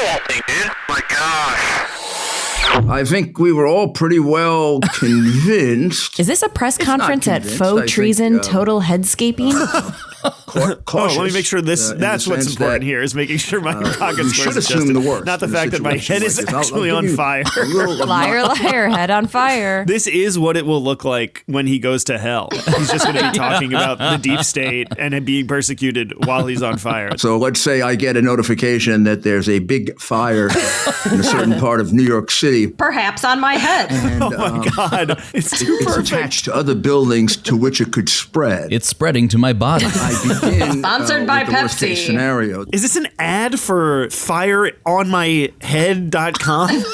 football thing, dude. My gosh. I think we were all pretty well convinced. Is this a press conference at faux treason, total headscaping? Let me make sure that's what's important here, is making sure my pocket square is adjusted. Not the fact that my head is actually on fire. Liar, liar, head on fire. This is what it will look like when he goes to hell. He's just going to be talking about the deep state and being persecuted while he's on fire. So let's say I get a notification that there's a big fire in a certain part of New York City. Perhaps on my head. And, oh my God. It's too perfect. It's attached to other buildings to which it could spread. It's spreading to my body. I begin Sponsored by with the worst case Pepsi. scenario. Is this an ad for fireonmyhead.com?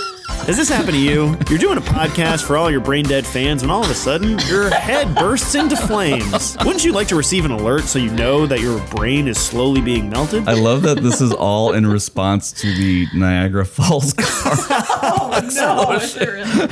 Does this happen to you? You're doing a podcast for all your brain dead fans, and all of a sudden, your head bursts into flames. Wouldn't you like to receive an alert so you know that your brain is slowly being melted? I love that this is all in response to the Niagara Falls car.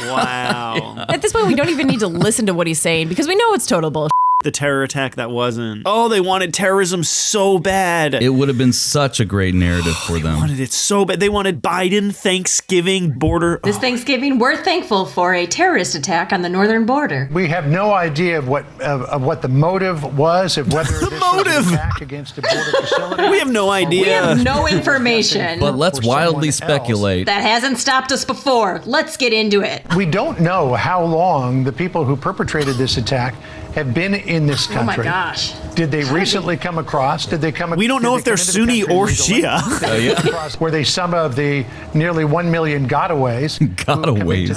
Wow. At this point, we don't even need to listen to what he's saying because we know it's total bullshit. The terror attack that wasn't. Oh, they wanted terrorism so bad. It would have been such a great narrative for them. They wanted it so bad. They wanted Biden, Thanksgiving, border. This Thanksgiving, we're thankful for a terrorist attack on the northern border. We have no idea of what the motive was, of whether this was an attack against a border facility. We have no idea. We have no information. But let's wildly speculate. That hasn't stopped us before. Let's get into it. We don't know how long the people who perpetrated this attack have been in this country. Oh my gosh. Did they recently come across? Did they come? We don't know if they're Sunni or Shia. Were they some of the nearly 1 million gotaways? Gotaways.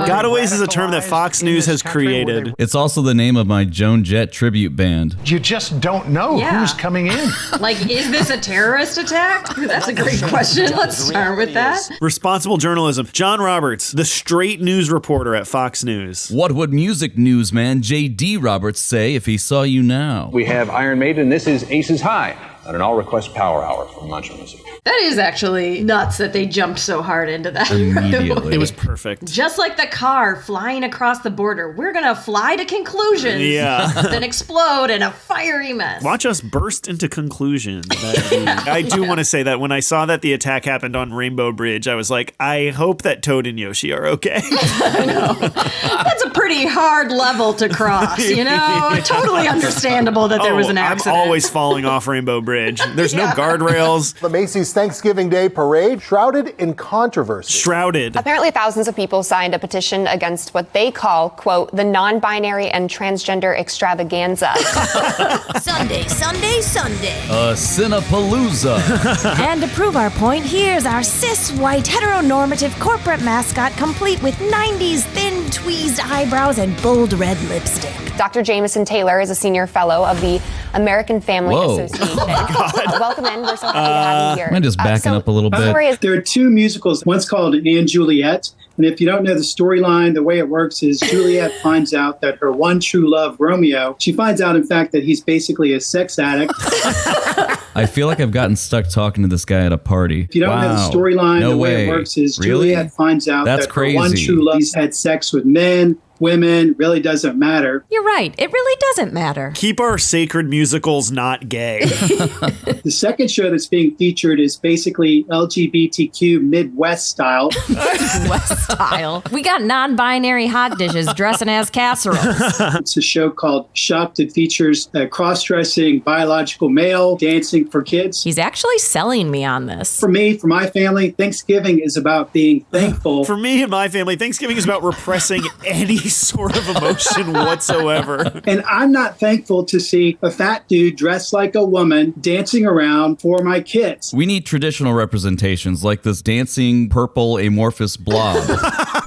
Gotaways is a term that Fox News has created. It's also the name of my Joan Jett tribute band. You just don't know who's coming in. Like, is this a terrorist attack? That's a great question. Let's start with that. Responsible journalism. John Roberts, the straight news reporter at Fox News. What would music newsman J.D. Roberts say if he saw you now? We have Iron Maiden. This is Aces High on an all-request power hour from Mantra Music. That is actually nuts that they jumped so hard into that. Immediately. It was perfect. Just like the car flying across the border, we're going to fly to conclusions. Yeah. Then explode in a fiery mess. Watch us burst into conclusions. I do want to say that when I saw that the attack happened on Rainbow Bridge, I was like, I hope that Toad and Yoshi are okay. I know. That's a pretty hard level to cross, you know? Totally understandable that there was an accident. I'm always falling off Rainbow Bridge. There's no guardrails. The Macy's Thanksgiving Day Parade shrouded in controversy. Shrouded. Apparently thousands of people signed a petition against what they call, quote, the non-binary and transgender extravaganza. Sunday, Sunday, Sunday. A Cinepalooza. And to prove our point, here's our cis, white, heteronormative corporate mascot complete with 90s thin tweezed eyebrows and bold red lipstick. Dr. Jameson Taylor is a senior fellow of the American Family Association. Oh my God. Welcome in. We're so happy to have you here. I'm just backing up a little bit. There are two musicals. One's called Anne Juliet. And if you don't know the storyline, the way it works is Juliet finds out that her one true love, Romeo, she finds out, in fact, that he's basically a sex addict. I feel like I've gotten stuck talking to this guy at a party. If you don't know the storyline, the way it works is Juliet finds out That's that crazy. her one true love, he's had sex with men, women, really doesn't matter. You're right. It really doesn't matter. Keep our sacred musicals not gay. The second show that's being featured is basically LGBTQ Midwest style. West style. We got non-binary hot dishes dressing as casseroles. It's a show called Shocked. It features a cross-dressing biological male dancing for kids. He's actually selling me on this. For me, for my family, Thanksgiving is about being thankful. For me and my family, Thanksgiving is about repressing any sort of emotion whatsoever. And I'm not thankful to see a fat dude dressed like a woman dancing around for my kids. We need traditional representations like this dancing purple amorphous blob.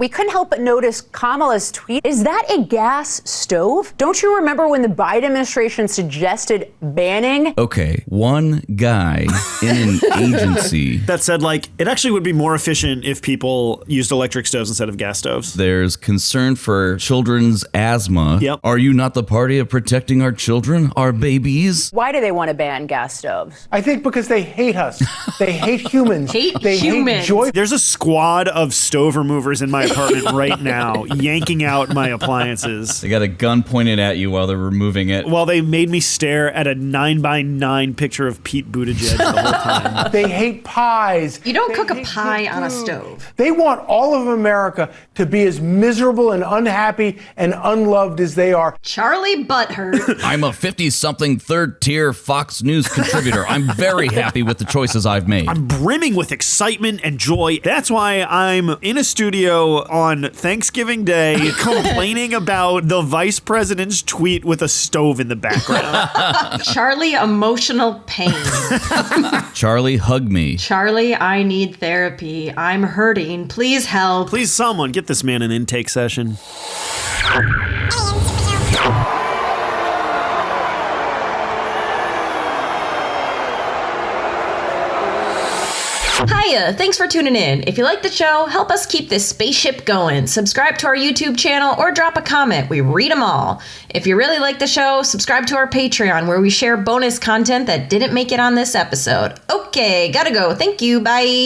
We couldn't help but notice Kamala's tweet. Is that a gas stove? Don't you remember when the Biden administration suggested banning? Okay, one guy in an agency. That said, like, it actually would be more efficient if people used electric stoves instead of gas stoves. There's concern for children's asthma. Yep. Are you not the party of protecting our children, our babies? Why do they want to ban gas stoves? I think because they hate us. They hate humans. Hate they humans. hate joy. There's a squad of stove removers in my apartment right now, yanking out my appliances. They got a gun pointed at you while they're removing it. While they made me stare at a 9x9 picture of Pete Buttigieg the whole time. They hate pies. You don't cook a pie on a stove. They want all of America to be as miserable and unhappy and unloved as they are. Charlie Butthurt. I'm a 50-something third-tier Fox News contributor. I'm very happy with the choices I've made. I'm brimming with excitement and joy. That's why I'm in a studio on Thanksgiving Day complaining about the vice president's tweet with a stove in the background. Charlie, emotional pain. Charlie, hug me. Charlie, I need therapy. I'm hurting. Please help. Please, someone, get this man an intake session. Hiya, thanks for tuning in. If you like the show, help us keep this spaceship going. Subscribe to our YouTube channel or drop a comment. We read them all. If you really like the show, subscribe to our Patreon where we share bonus content that didn't make it on this episode. Okay, gotta go. Thank you. Bye.